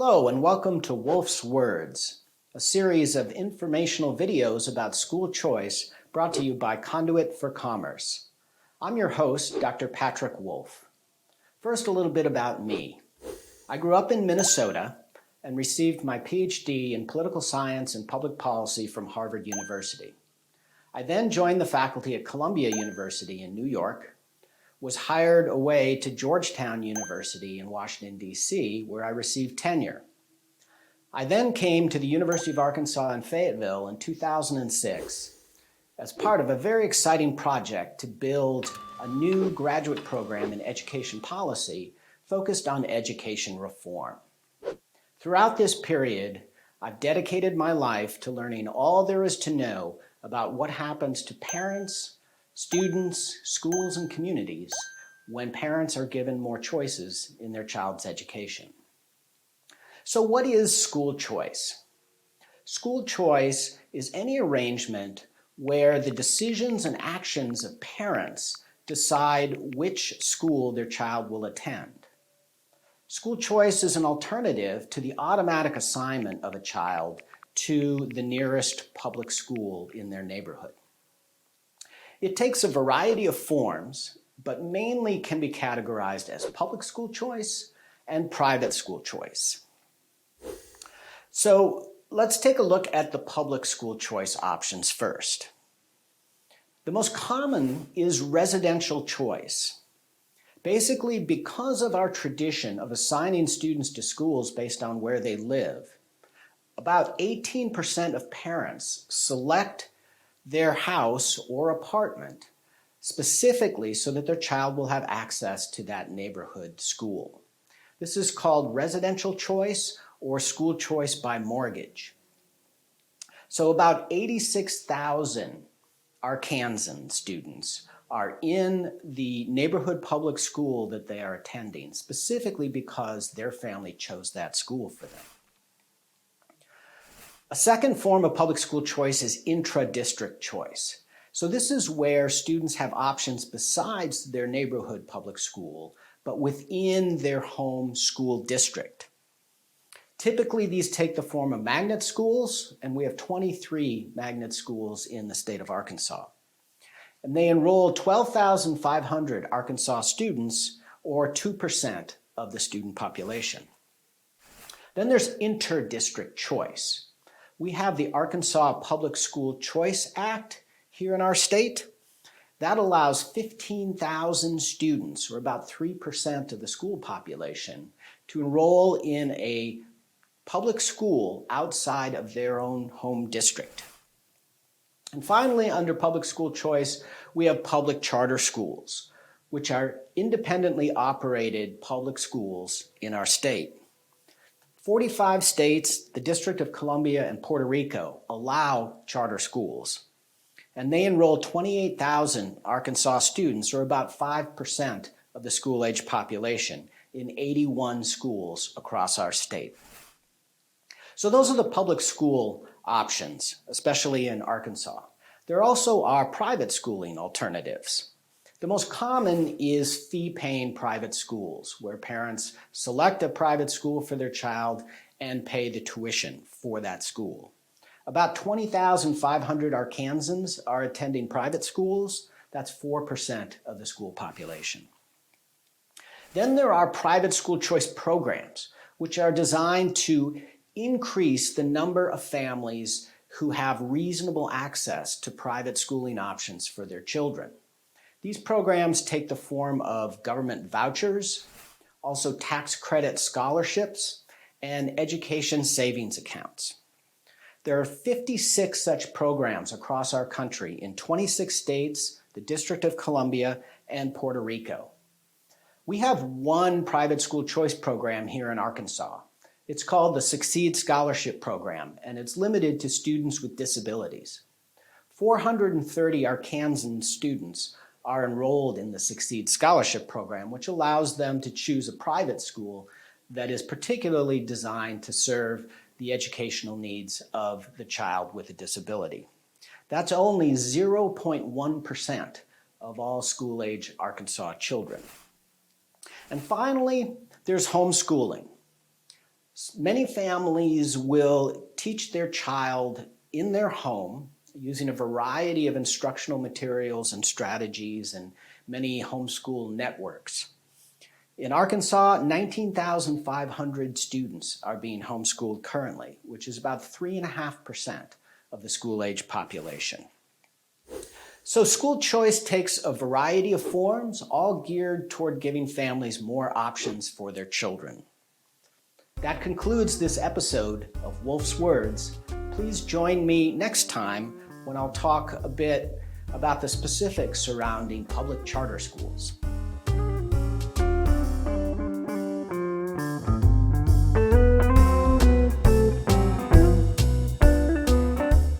Hello and welcome to Wolf's Words, a series of informational videos about school choice brought to you by Conduit for Commerce. I'm your host, Dr. Patrick Wolf. First, a little bit about me. I grew up in Minnesota and received my PhD in political science and public policy from Harvard University. I then joined the faculty at Columbia University in New York, was hired away to Georgetown University in Washington, D.C., where I received tenure. I then came to the University of Arkansas in Fayetteville in 2006 as part of a very exciting project to build a new graduate program in education policy focused on education reform. Throughout this period, I've dedicated my life to learning all there is to know about what happens to parents, students, schools, and communities when parents are given more choices in their child's education. So what is school choice? School choice is any arrangement where the decisions and actions of parents decide which school their child will attend. School choice is an alternative to the automatic assignment of a child to the nearest public school in their neighborhood. It takes a variety of forms, but mainly can be categorized as public school choice and private school choice. So let's take a look at the public school choice options first. The most common is residential choice. Basically, because of our tradition of assigning students to schools based on where they live, about 18% of parents select their house or apartment specifically so that their child will have access to that neighborhood school. This is called residential choice or school choice by mortgage. So about 86,000 Arkansan students are in the neighborhood public school that they are attending, specifically because their family chose that school for them. A second form of public school choice is intra-district choice. So this is where students have options besides their neighborhood public school, but within their home school district. Typically, these take the form of magnet schools, and we have 23 magnet schools in the state of Arkansas. And they enroll 12,500 Arkansas students, or 2% of the student population. Then there's inter-district choice. We have the Arkansas Public School Choice Act here in our state. That allows 15,000 students, or about 3% of the school population, to enroll in a public school outside of their own home district. And finally, under public school choice, we have public charter schools, which are independently operated public schools in our state. 45 states, the District of Columbia, and Puerto Rico allow charter schools. And they enroll 28,000 Arkansas students, or about 5% of the school-age population, in 81 schools across our state. So those are the public school options, especially in Arkansas. There also are private schooling alternatives. The most common is fee-paying private schools, where parents select a private school for their child and pay the tuition for that school. About 20,500 Arkansans are attending private schools. That's 4% of the school population. Then there are private school choice programs, which are designed to increase the number of families who have reasonable access to private schooling options for their children. These programs take the form of government vouchers, also tax credit scholarships, and education savings accounts. There are 56 such programs across our country in 26 states, the District of Columbia, and Puerto Rico. We have one private school choice program here in Arkansas. It's called the Succeed Scholarship Program, and it's limited to students with disabilities. 430 Arkansan students are enrolled in the Succeed Scholarship Program, which allows them to choose a private school that is particularly designed to serve the educational needs of the child with a disability. That's only 0.1% of all school-age Arkansas children. And finally, there's homeschooling. Many families will teach their child in their home using a variety of instructional materials and strategies and many homeschool networks. In Arkansas, 19,500 students are being homeschooled currently, which is about 3.5% of the school-age population. So school choice takes a variety of forms, all geared toward giving families more options for their children. That concludes this episode of Wolf's Words. Please join me next time when I'll talk a bit about the specifics surrounding public charter schools.